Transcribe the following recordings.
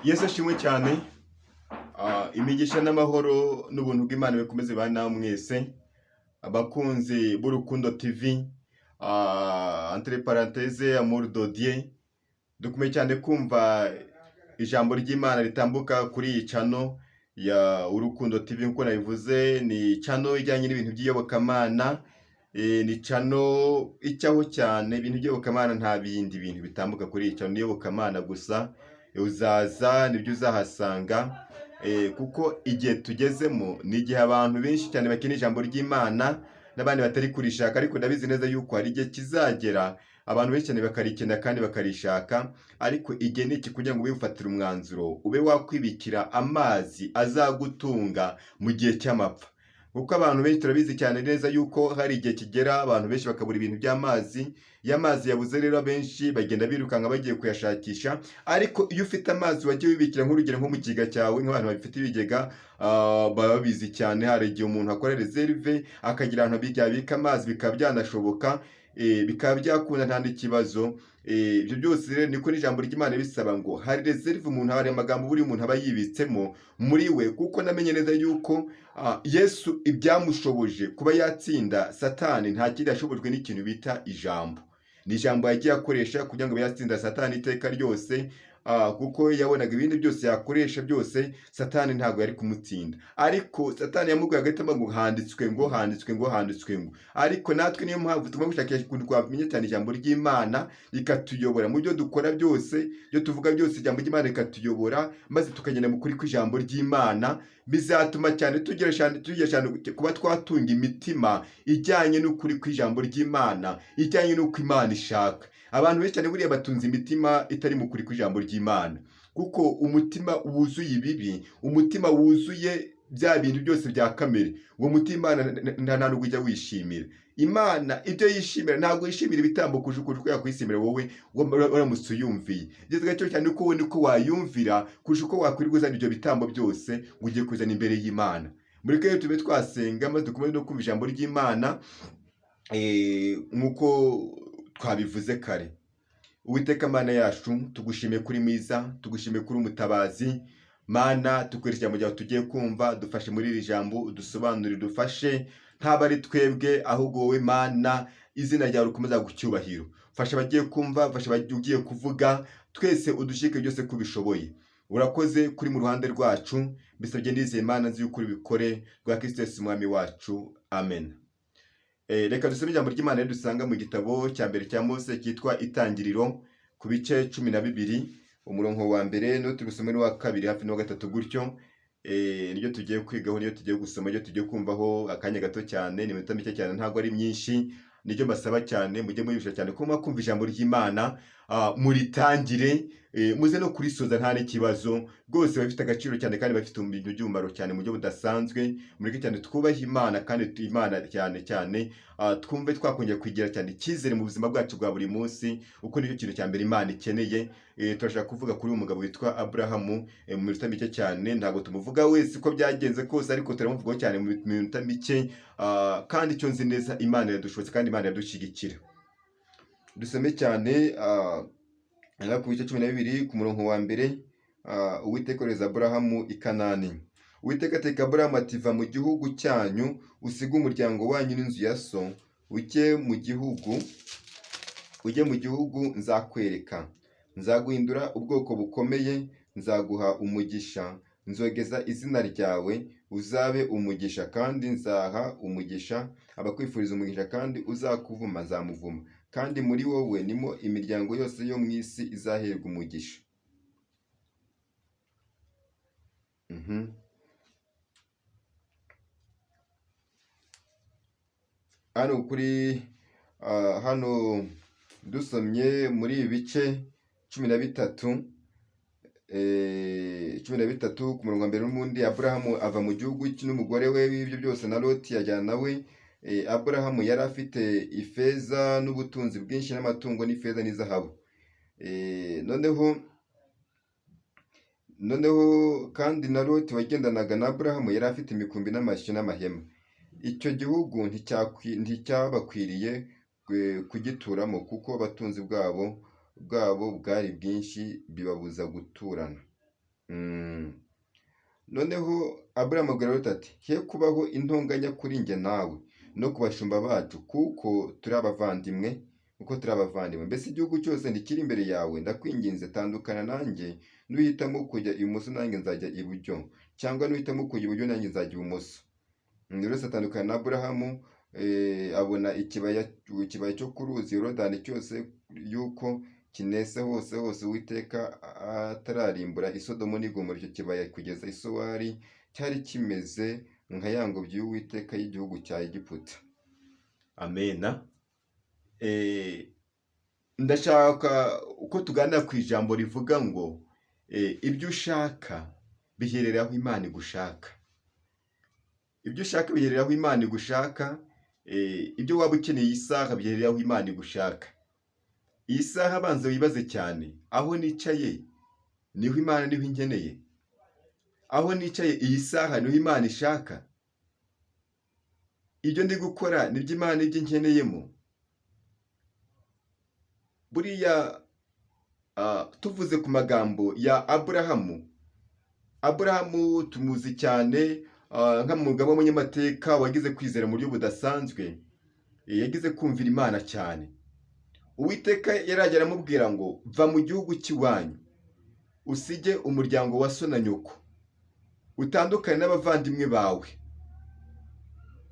Yesu ashimwe cyane. Imigisha n'amahoro n'ubuntu bw'Imana bikomeze bane nawe mwese abakunzi b'Urukundo TV, entre parenthèse amour de Dieu. Dukomeye cyane kumva ijambo ry'Imana ritambuka kuri iyi channel ya Urukundo TV. Nkuko nabivuze, ni channel ijyanye n'ibintu by'iyobokamana, ni channel icyaho cyane ibintu by'iyobokamana, nta bindi bintu bitambuka kuri iyi channel iyobokamana gusa. Uzaza nibyo uzahasanga, kuko igihe tugezemo ni igihe abantu benshi cyane bakeneye ijambo ry'Imana n'abandi batari kurishaka, ariko ndabizi neza yuko hari igihe kizagera abantu benshi cyane bakarikenera kandi bakarishaka. Ariko igihe ni iki kugira ngo ube wifatire umwanzuro, ube wakwibikira amazi azagutunga mu gihe cy'amapfa. Kuko abantu benshi turabizi cyane neza yuko hari igihe kigera abantu benshi bakabura ibintu by'amazi. Iyo amazi yabuze rero benshi bagenda birukanka bagiye kuyashakisha, ariko iyo ufite amazi wagiye wibikira, nk'urugero nko mu kigega cyawe, nk'abantu bafite ibigega baba babizi cyane. Hari igihe umuntu akora reserve akagira ahantu yabika amazi, bikaba byanashoboka, bikaba byakunda nta n'ikibazo. Ibyo byose rero niko n'ijambo ry'Imana bisaba ngo hari reserve umuntu, hari amagambo buri umuntu aba yibitsemo muri we. Kuko namenye neza yuko Yesu ibyamushoboje kuba yatsinda Satani nta kindi yashobojwe n'ikintu bita ijambo. Ni ijambo yagiye akoresha kugira ngo yatsinda Satani iteka ryose, kuko yabonaga ibindi byose yakoresha byose Satani ntabwo yari kumutsinda. Ariko Satani yamubwiye agahitamo ngo handitswe ngo, handitswe ngo, handitswe ngo. Ariko natwe niyo mpamvu tugomba gushakisha ukuntu twamenya cyane ijambo ry'Imana rikatuyobora mu byo dukora byose, byo tuvuga byose. Ijambo ry'Imana rikatuyobora maze tukagenda mu kuri kw'ijambo ry'Imana. Bizatuma cyane tugira cyane kuba twatunga imitima ijyanye n'ukuri kw'ijambo ry'Imana, ijyanye n'uko Imana ishaka. Abantu benshi cyane buriya batunze imitima itari mu kuri kw'ijambo ry'Imana, kuko umutima wuzuye ibibi, umutima wuzuye bya bintu byose bya kamere, uwo mutima nta nubwo ujya wishimira Imana. Ibyo yishimira ntabwo yishimira ibitambo kurusha uko yakwisimira wowe uramutse uyumviye. Igeze gacyo cyane uko ubona uko wayumvira kurusha uko wakwirirwa uzana ibyo bitambo byose ngo ugiye kuzana imbere y'Imana. Muri rero tube twasenga maze dukomeze no kumva ijambo ry'Imana nk'uko twabivuze kare. Uwiteka Mana yacu, tugushimiye kuri mwiza, tugushimiye kuri umutabazi. Mana, tukwereka ijambo ryawe tugiye kumva, dufashe muri iri jambo, udusobanurire, dufashe ntaba ari twebwe ahubwo wowe Mana, izina ryawe rikomeza gucyubahiro. Fasha abagiye kumva, fasha abagiye kuvuga, twese udushike byose ko ubishoboye. Urakoze kuri mu ruhande rwacu, bisabye ndizeye Mana nzi yuko ubikore, rwa Kristo Yesu umwami wacu, amen. Reka dusome ijambo ry'Imana dusanga mu gitabo cya mbere cya Mose cyitwa Itangiriro, ku bice 12, umurongo wa mbere no tugusome n'uwa kabiri hafi n'uwa gatatu gutyo. Niyo tugiye kwigaho, niyo tugiye gusoma, niyo tugiye kumvaho akanya gato cyane, ni iminota mike cyane, ntabwo ari myinshi. Nijyo mbasaba cyane, mujye muyibisha cyane ko kumva ijambo ry'Imana, muritangire, muze no kurisoza nta n'ikibazo. Rwose bafite agaciro cyane kandi bafite ibintu by'umumaro cyane mu buryo budasanzwe. Mureke cyane twubahe Imana, kandi Imana cyane cyane twumve twakongera kwigira cyane icyizere mu buzima bwacu bwa buri munsi, uko nicyo kintu cya mbere Imana ikeneye. Turashaka kuvuga kuri uyu mugabo witwa Aburahamu mu minota mike cyane. Ntabwo tumuvuga wese uko byagenze kose, ariko turamuvugaho cyane mu minota mike. Kandi icyo nzi neza, Imana yadushobotse kandi Imana yadushyigikira. Dusome cyane ku bice 12 ku murongo wa mbere. Uwiteka yohereza Aburahamu i Kanani. Uwiteka ateka Aburahamu ati, va mu gihugu cyanyu, usige umuryango wanyu n'inzu ya so, ujye mu gihugu nzakwereka. Nzaguhindura ubwoko bukomeye, nzaguha umugisha, nzogeza izina ryawe, uzabe umugisha, kandi nzaha umugisha abakwifuriza umugisha, kandi uzakuvuma nzamuvuma, kandi muri wowe nimo imiryango yose yo mu isi izaherwa umugisha. Hano kuri hano dusomye muri ibi bice 13, 13 ku murongo wa mbere n'ubundi. Aburahamu ava mu gihugu n'umugore we w'ibyo byose na Loti yajyana nawe. Aburahamu yari afite ifeza n'ubutunzi bwinshi n'amatungo n'ifeza n'izahabu. Noneho kandi na Loti wagendanaga na Aburahamu yari afite imikumbi n'amashyo n'amahema. Icyo gihugu nticyabakwiriye kugituramo, kuko abatunzi bwabo bwari bwinshi bibabuza guturana. Mm. Noneho Aburahamu abwira Loti ati he kubaho intonganya kuri njye nawe no ku bashumba bacu kuko turi abavandimwe mbese igihugu cyose ntikiri imbere yawe ndakwinginze tandukana nanjye nuhitamo kujya ibumoso nanjye nzajya iburyo cyangwa nuhitamo kujya iburyo nanjye nzajya ibumoso. Buri wese atandukana na Aburahamu abona ikibaya cyo ku ruzi Yorodani cyose yuko kinese hose Uwiteka atararimbura Isodomu n'i Gomora. Icyo kibaya kugeza i Sowari cyari kimeze nka ya ngobyi y'Uwiteka y'igihugu cya Egiputa. Amena. Ndashaka uko tuganira ku ijambo rivuga ngo ibyo ushaka biherereye aho Imana igushaka. Ibyo ushaka biherereye aho Imana igushaka. Ibyo waba ukeneye iyi saha biherereye aho Imana igushaka. Iyi saha abanza wibaze cyane, aho nicaye niho Imana niho inkeneye. Aho nicaye iyi saha niho Imana ishaka. Ibyo ndi gukora nibyo Imana ibyo inkeneyemo. Buriya tuvuze ku magambo ya Aburahamu tumuzi cyane nk'umugabo w'umunyamateka wagize kwizera mu buryo budasanzwe, yagize kumvira Imana cyane. Uwiteka yarajya aramubwira ngo va mu gihugu cy'iwanyu usige umuryango wa so na nyoko utandukane n'abavandimwe bawe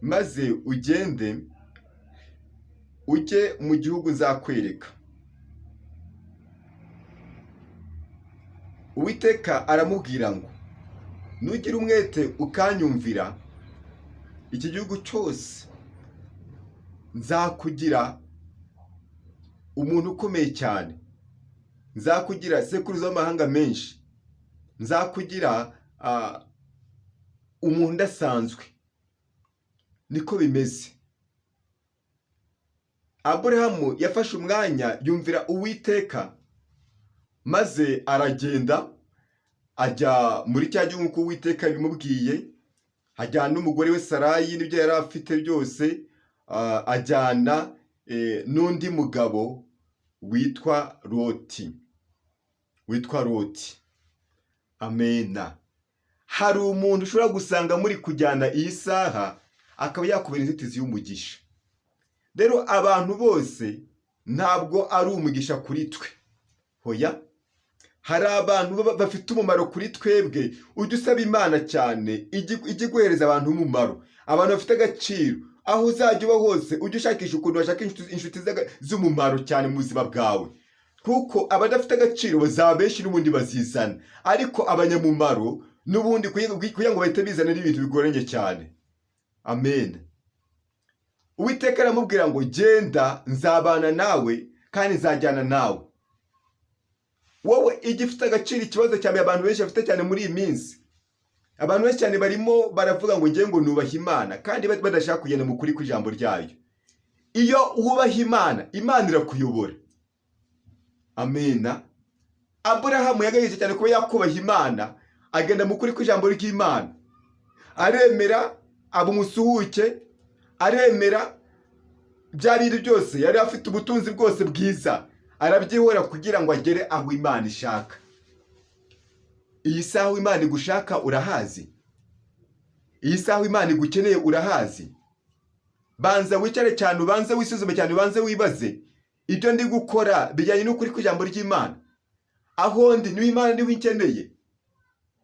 maze ugende ujye mu gihugu nzakwereka. Uwiteka aramubwira ngo nugira umwete ukanyumvira iki gihugu cyose nzakugira umuntu ukomeye cyane, nzakugira sekuruza w'amahanga menshi, nzakugira umuntu udasanzwe. Niko bimeze. Aburahamu yafashe umwanya yumvira Uwiteka maze aragenda ajya muri cya gihugu nk'uko Uwiteka bimubwiye, ajyana n'umugore we Sarayi n'ibyo yari afite byose, ajyana n'undi mugabo witwa Loti. Amena. Hari umuntu ushobora gusanga muri kujyana iyi saha akaba yakubera inzitizi y'umugisha. Rero abantu bose ntabwo ari umugisha kuri twe. Hoya. Hari abantu bafite umumaro kuri twebwe, ujye usaba Imana cyane ijye guhereza abantu umumaro, abantu bafite agaciro. Aho uzajya uba hose ujye ushakisha ukuntu washaka inshuti z'umumaro cyane mu buzima bwawe, kuko abadafite agaciro bazaba benshi n'ubundi bazizana, ariko abanyamumaro n'ubundi kugira ngo bahite bizana n'ibintu bigoranye cyane. Amen. Uwiteka aramubwira ngo genda nzabana nawe kandi nzajyana nawe. Wowe igifite agaciro, ikibazo cyane abantu benshi bafite cyane muri iyi minsi, abantu benshi cyane barimo baravuga ngo ngiye ngo nubaha Imana kandi badashaka kugenda mu kuri kw'ijambo ryayo. Iyo wubaha Imana, Imana irakuyobora. Amena. Aburahamu yagerageje cyane kuba yakubaha Imana, agenda mu kuri kw'ijambo ry'Imana, aremera aba umusuhuke, aremera bya bintu byose, yari afite ubutunzi bwose bwiza, arabyihora kugira ngo agere aho Imana ishaka. Iyi saha Imana igushaka urahazi? Iyi saha Imana igukeneye urahazi? Banza wicare cyane, ubanze wisuzume cyane, ubanze wibaze, ibyo ndi gukora bijyanye n'ukuri kw'ijambo ry'Imana? Aho ndi niho Imana niho inkeneye.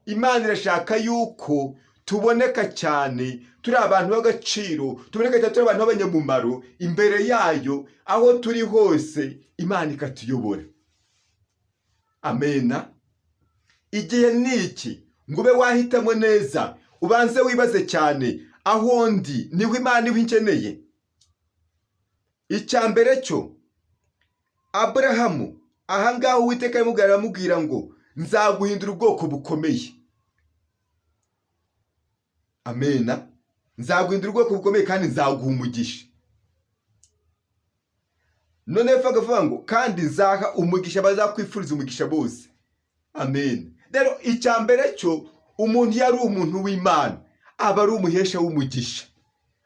Imana irashaka yuko tuboneka cyane, turi abantu b'agaciro, tuboneka cyane, turi abantu b'abanyamumaro imbere yayo. Aho turi hose Imana ikatuyobora. Amena. Igihe niki ngo ube wahitamo neza, ubanze wibaze cyane, aho ndi niho Imana niho inkeneye. Icya mbere cyo, Aburahamu ahangaha Uwiteka aramubwira ngo nzaguhindura ubwoko bukomeye. Amena. Nzaguhindura ubwoko bukomeye kandi nzaguha umugisha. None akavuga ngo kandi nzaha umugisha bazakwifuriza umugisha bose. Amen. Rero icya mbere cyo, umuntu yari umuntu w'Imana aba ari umuhesha w'umugisha,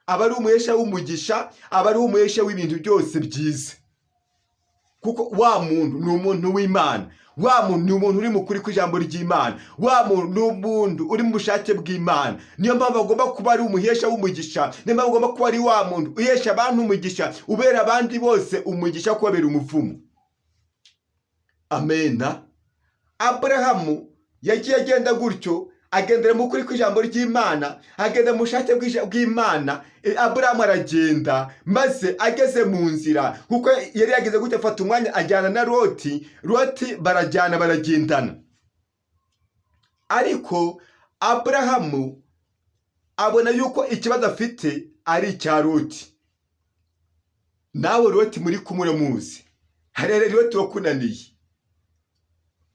aba ari umuhesha w'umugisha, aba ari umuhesha w'ibintu byose byiza, kuko wa muntu ni umuntu w'Imana. wa muntu ni umuntu uri mu kuri kw'ijambo ry'Imana, wa muntu ni umuntu uri mu bushake bw'Imana. Niyo mpamvu agomba kuba ari umuhesha w'umugisha, niyo mpamvu agomba kuba ari wa muntu uhesha abantu umugisha, ubera abandi bose umugisha, kubabera umuvumo. Amena. Aburahamu yagiye agenda gutyo, agendera mu kuri kw'ijambo ry'Imana, agenda mu bushake bw'Imana. Aburahamu aragenda, maze ageze mu nzira kuko yari yageze gutya, afata umwanya ajyana na Loti. Barajyana, baragendana. Ariko Aburahamu abona yuko ikibazo afite ari icya Loti. Nawe Loti muri kumwe muzi, harere Loti wakunaniye.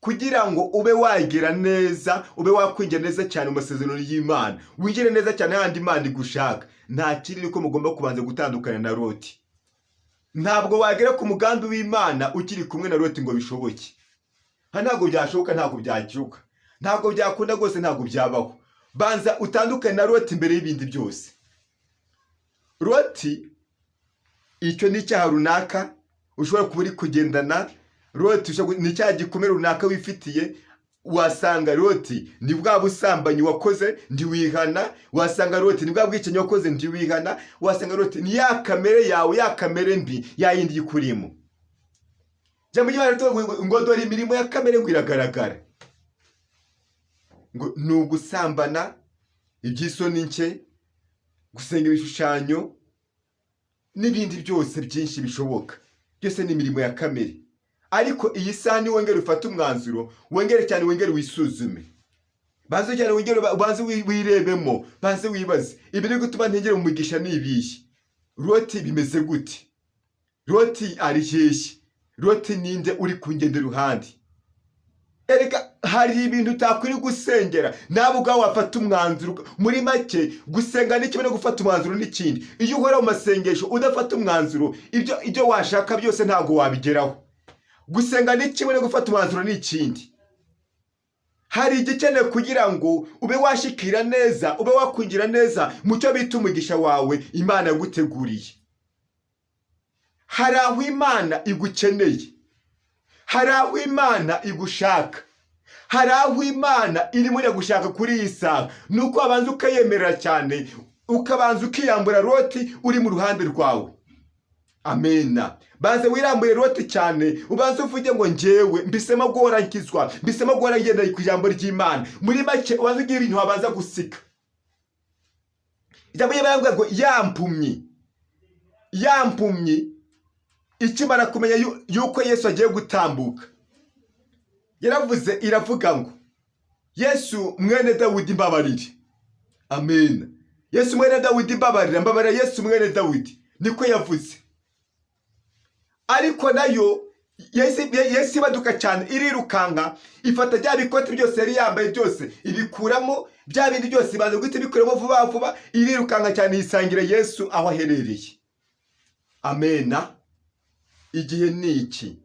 Kugira ngo ube wagira neza, ube wakwinjira neza cyane mu masezerano y'Imana, winjire neza cyane handi Imana igushaka, nta kiri ko mugomba kubanza gutandukana na Loti. Ntabwo wagera ku mugambi w'Imana ukiri kumwe na Loti ngo bishoboke. Ntabwo byashoboka, ntabwo byacyuka, ntabwo byakunda rwose, ntabwo byabaho. Banza utandukane na Loti mbere y'ibindi byose. Loti icyo ni icyaha runaka ushobora kuba uri kugendana. Loti ni cyaha gikomeye runaka wifitiye. Wasanga Loti ni bwa busambanyi wakoze ndiwihana, wasanga Loti ni bwa bwicanyi wakoze ndiwihana, wasanga Loti ni ya kamere yawe, ya kamere mbi yayindi yikurimo. Jambo ry'Imana ngo dore imirimo ya kamere ngo iragaragara, ngo ni ugusambana, iby'isoni nke, gusenga ibishushanyo n'ibindi byose byinshi bishoboka. Byose ni imirimo ya kamere. Ariko iyi saha ni wongere ufate umwanzuro, wongere cyane, wongere wisuzume. Banze cyane, wongere banze wirebemo, banze wibaze, ibi ni gutuma ntegera umugisha nibiye. Loti bimeze gute? Loti ari hehe? Loti ninde uri kungende ruhande? Erega hari ibintu utakwiri gusengera, nawe ubwawe wafata umwanzuro. Muri make gusenga ni kimwe no gufata umwanzuro n'ikindi. Iyo uhora mu masengesho udafata umwanzuro, ibyo washaka byose ntabwo wabigeraho. Gusenga ni kimwe no gufata umwanzuro n'ikindi. Hari igikeneye kugira ngo ube washikira neza, ube wakwinjira neza mu cyo bita umugisha wawe Imana yaguteguriye. Hari aho Imana igukeneye, hari aho Imana igushaka, hari aho Imana irimo iragushaka kuri iyi saha. Nuko wabanza ukayemerera cyane, ukabanza ukiyambura Loti uri mu ruhande rwawe. Amena. Banze wirambuye Loti cyane, ubanze uvuge ngo njyewe mbisema guhora nkizwa, mbisema guhora ngenda ku ijambo ry'Imana. Muri make ubanze ugira ibintu wabanza gusika. Ijambo y'Imana ngo yampumyi ikimara kumenya yuko Yesu agiye gutambuka. Yaravuze, iravuga ngo Yesu mwene Dawidi mbabarire. Amena. Yesu mwene Dawidi mbabarira, mbabarira Yesu mwene Dawidi. Niko yavuze. Ariko nayo Yesu ibaduka cyane, irirukanka, ifata bya bikoti byose yari yambaye byose ibikuramo, bya bindi byose ibanza guhita bikuramo vuba vuba, irirukanka cyane yisangira Yesu aho aherereye. Amena. Igihe ni iki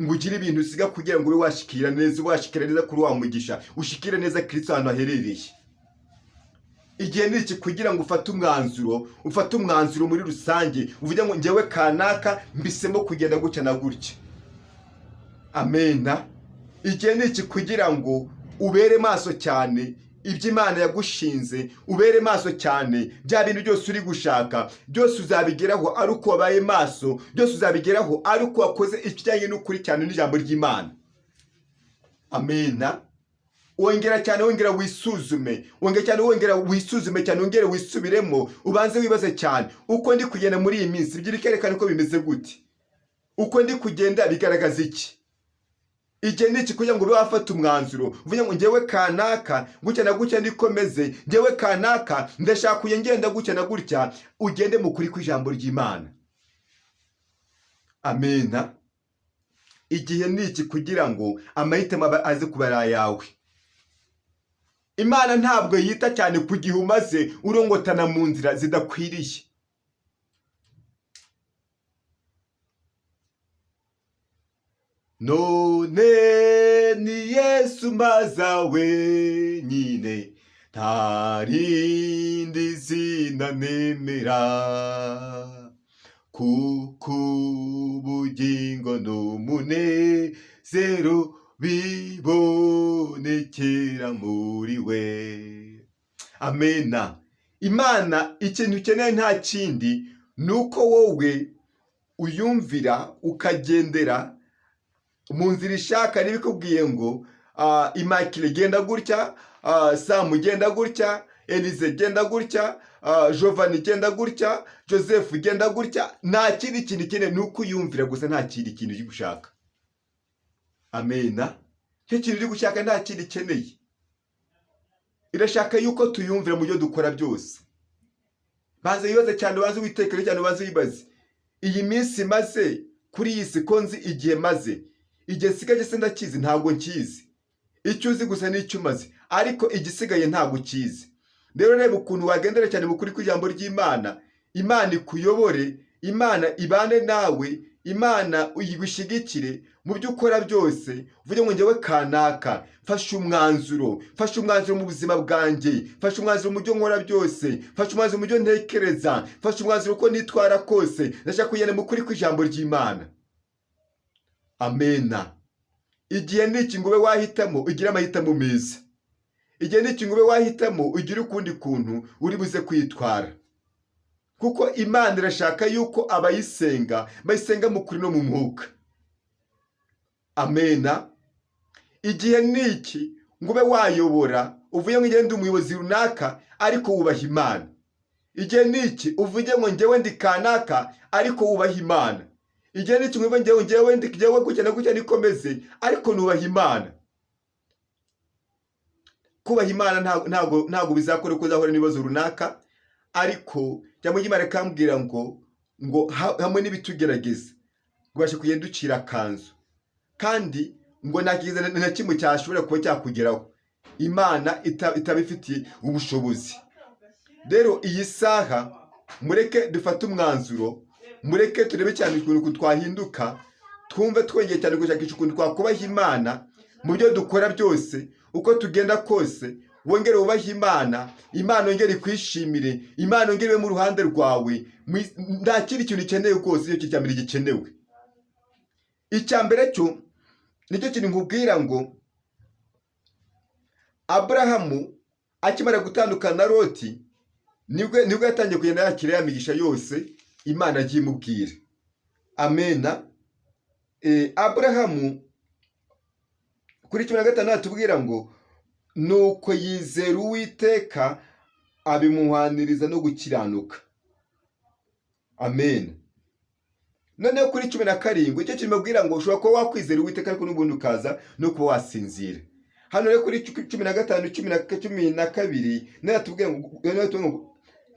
ngo ugire ibintu usiga kugira ngo ube washikira neza kuri wa mugisha, ushikire neza Kristo ahantu aherereye. Igihe ni iki kugira ngo ufate umwanzuro muri rusange, uvuge ngo njyewe kanaka mbisemo kugenda gutya na gutya. Amena. Igihe ni iki kugira ngo ubere maso cyane ibyo Imana yagushinze, ubere maso cyane bya bintu byose uri gushaka, byose uzabigeraho ari uko wabaye maso, byose uzabigeraho ari uko wakoze ikijyanye n'ukuri cyane n'ijambo ry'Imana. Amena. Wongera cyane, wongera wisuzume, wongere wisubiremo, ubanze wibaze cyane, uko ndi kugenda muri iyi minsi bikerekana uko bimeze gute, uko ndi kugenda bigaragaza iki. Igihe ni iki kugira ngo ube wafata umwanzuro, uvuge ngo njyewe kanaka gutya na gutya ndikomeze, njyewe kanaka ndashaka kugenda gutya na gutya, ugende mu kuri kw'ijambo ry'Imana. Amena. Igihe ni iki kugira ngo amahitamo aze kubara yawe. Imana ntabwo yita cyane ku gihe umaze urongotana mu nzira zidakwiriye. None ni Yesu maza wenyine, nta rindi zina nemera, kuko ubugingo n'umunezero bibonekera muri we. Amena. Imana ikintu ukeneye nta kindi nuko wowe uyumvira ukagendera mu nzira ishaka. Nibikubwiye ngo Immaculée genda gutya, Samu genda gutya, Elise genda gutya, Giovanni genda gutya, Joseph genda gutya, nta kindi kintu ukeneye nuko uyumvira gusa, nta kindi kintu uri gushaka. Amena. Cyo kintu uri gushaka nta kindi ukeneye. Irashaka yuko tuyumvira mu byo dukora byose. Baze yibaze cyane, baze witekere cyane, baze yibaze iyi minsi maze kuri iyi si ko nzi igihe maze, igihe sigaje se ndakizi ntabwo nkizi. Icyo uzi gusa n'icyo umaze, ariko igisigaye ntabwo ukizi. Rero reba ukuntu wagendera cyane mu kuri kw'ijambo ry'Imana. Imana ikuyobore, Imana ibane nawe, Imana uyigushyigikire mu byo ukora byose. Uvuge ngo njyewe kanaka fasha umwanzuro mu buzima bwanjye, fasha umwanzuro mu byo nkora byose, fasha umwanzuro mu byo ntekereza, fasha umwanzuro uko nitwara kose. Ndashaka kugenda mu kuri kw'ijambo ry'Imana. Amena. Igihe n'iki ngo ube wahitamo ugire amahitamo meza. Igihe n'iki ngo ube wahitamo ugire ukundi kuntu uri buze kwitwara. Kuko Imana irashaka yuko abayisenga bayisenga mu kuri no mu mwuka. Amena. Igihe n'iki ngo ube wayobora, uvuye ngo ngende umuyobozi runaka ariko wubaha Imana. Igihe n'iki uvuge ngo njyewe ndi kanaka ariko wubaha Imana. Igihe n'iki ngo njyewe gutya na gutya nikomeze ariko nubaha Imana. Kubaha Imana ntabwo bizakora ko uzahora n'ibibazo runaka, ariko cyangwa Imana ikambwira ngo hamwe n'ibitugerageza ubashe kugenda ucira akanzu, kandi ngo nta kiza na kimwe cyashobora kuba cyakugeraho Imana itabifitiye ubushobozi. Rero iyi saha mureke dufate umwanzuro, mureke turebe cyane ukuntu twahinduka, twumve twongeye cyane gushakisha ukuntu twakubaha Imana mu byo dukora byose. Uko tugenda kose wongere wubahe Imana, Imana yongere kwishimire, Imana yongere mu ruhande rwawe. Nta kindi kintu ukeneye rwose, iyo cya mbere gikenewe. Icya mbere cyo nicyo kintu nkubwira ngo Aburahamu akimara gutandukana na Loti nibwo yatangiye kugenda yakira ya migisha yose Imana agiye imubwira. Amena. Aburahamu kuri 15 tubwira ngo nuko yizera Uwiteka abimuhaniriza no gukiranuka. Amen. Noneho kuri 17 icyo kimubwira ngo ushobora kuba wakwizera Uwiteka ariko n'ubundi ukaza no kuba wasinzira. Hano rero kuri 15 12 natubwira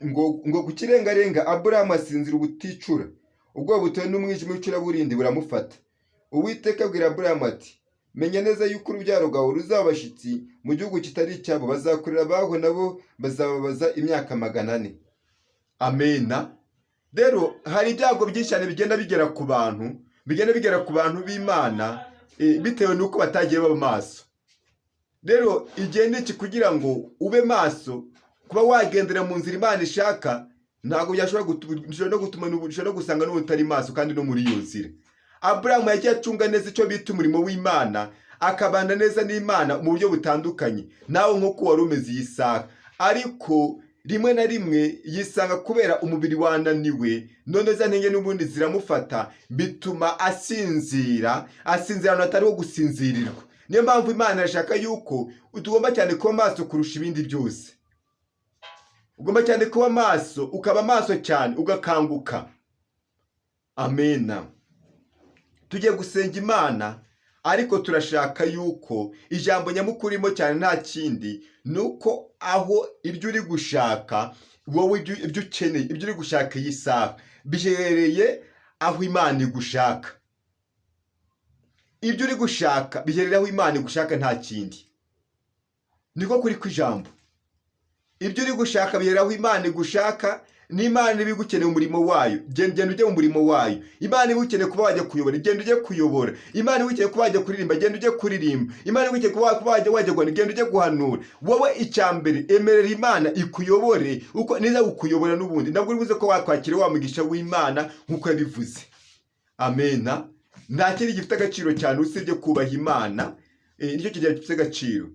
ngo kukirengarenga Aburahamu asinzira ubuticura, ubwo butewe n'umwijima w'icuraburindi buramufata. Uwiteka abwira Aburahamu ati, menya neza yuko urubyaro rwawe ruzaba abashyitsi mu gihugu kitari icyabo, bazakorera abaho nabo bazababaza imyaka 400. Amena. Rero hari ibyago byinshi cyane bigenda bigera ku bantu b'Imana bitewe n'uko batagiye baba maso. Rero igihe n'iki kugira ngo ube maso, kuba wagendera mu nzira Imana ishaka, ntabwo byashobora gutuma no gusanga n'utari maso kandi no muri iyo nzira. Aburahamu yagiye acunga neza icyo bita umurimo w'Imana, akabana neza n'Imana mu buryo butandukanye, nawe nk'uko wari umeze iyi saha. Ariko rimwe na rimwe yisanga kubera umubiri wananiwe, none za ntege n'ubundi ziramufata, bituma asinzira ahantu hatari ho gusinzirirwa. Niyo mpamvu Imana irashaka yuko tugomba cyane kuba maso kurusha ibindi byose. Ugomba cyane kuba maso, ukaba maso cyane, ugakanguka. Amena. Tugiye gusenga Imana, ariko turashaka yuko ijambo nyamukurimo cyane nta kindi nuko aho ibyo uri gushaka, wowe ibyo ukeneye, ibyo uri gushaka iyi saha biherereye aho Imana igushaka. Ibyo uri gushaka biherereye aho Imana igushaka, nta kindi. Niko kuri kw'ijambo. Ibyo uri gushaka biherereye aho Imana igushaka. N'Imana ibigukeneye umurimo wayo, genda ujye mu murimo wayo. Imana ibigukeneye kuba wajya kuyobora, genda ujye kuyobora. Imana ibigukeneye kuba wajya kuririmba, genda ujye kuririmba. Imana ibigukeneye kuba wajya guhanura, genda ujye guhanura. Wowe icyambere emerera Imana ikuyobore, uko niza gukuyobora n'ubundi nabwo uribuze ko wakwakira wa mugisha w'Imana nkuko yabivuze. Amena. Nta kindi gifite agaciro cyane usibye kubaha Imana nicyo kigero gifite agaciro.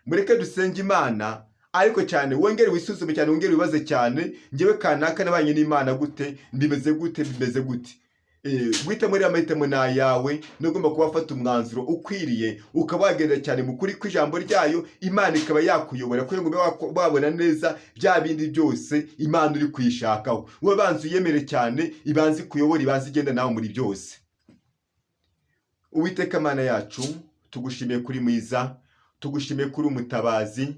Mureke dusenge Imana, ariko cyane wongere wisuzume cyane, wongere wibaze cyane, njyewe kanaka nabanye n'Imana gute, bimeze gute. Guhitamo rero amahitamo ni ayawe, ntugomba kuba wafata umwanzuro ukwiriye, ukaba wagenda cyane mu kuri kw'ijambo ryayo, Imana ikaba yakuyobora kugira ngo ube wabona neza bya bindi byose Imana uri kuyishakaho. Wowe banza uyemere cyane, ibanze ikuyobora, ibanze igenda nawe muri byose. Uwiteka Mana yacu, tugushimiye kuri mwiza, tugushimiye kuri umutabazi,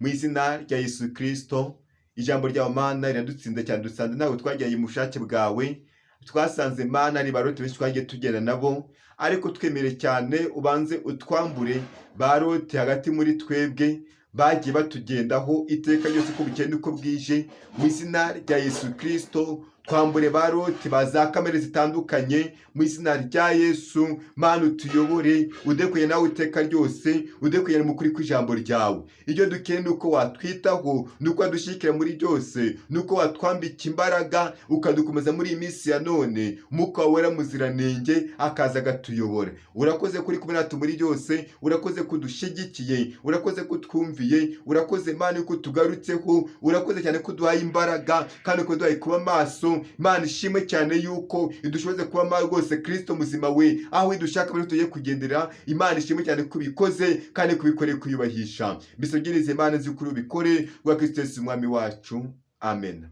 mu izina rya Yesu Kristo. Ijambo ryawe Mana riradutsinda cyane, dusanze ntabwo twagiye mu bushake bwawe, twasanze Mana ari barote benshi twagiye tugera nabo, ariko twemere cyane ubanze utwambure barote hagati muri twebwe bagiye batugendaho iteka ryose uko bukeye uko bwije, mu izina rya Yesu Kristo. Twambure barote baza kamere zitandukanye, mu izina rya Yesu. Mana utuyobore, udekuye nawe iteka ryose, udekuye mu kuri kw'ijambo ryawe. Ibyo dukeneye nuko watwitaho, nuko wadushikira muri byose, nuko watwambika imbaraga, ukadukomeza muri iyi minsi ya none. Umwuka wawe wera muziranenge akaza agatuyobora. Urakoze kuri kumwe natwe muri byose, urakoze kudushigikiye, urakoze kutwumviye, urakoze Mana yuko tugarutseho, urakoze cyane ko duhaye imbaraga kandi ko duhaye kuba maso. Mana ishimwe cyane yuko idushoboze kuba maso rwose Kristo muzima we, aho idushaka muri tugiye kugendera. Imana ishimwe cyane kubikoze kandi kubikoreye kuyubahisha. Bisogirize Imana zikuru bikore rwa Kristo Yesu umwami wacu. Amen.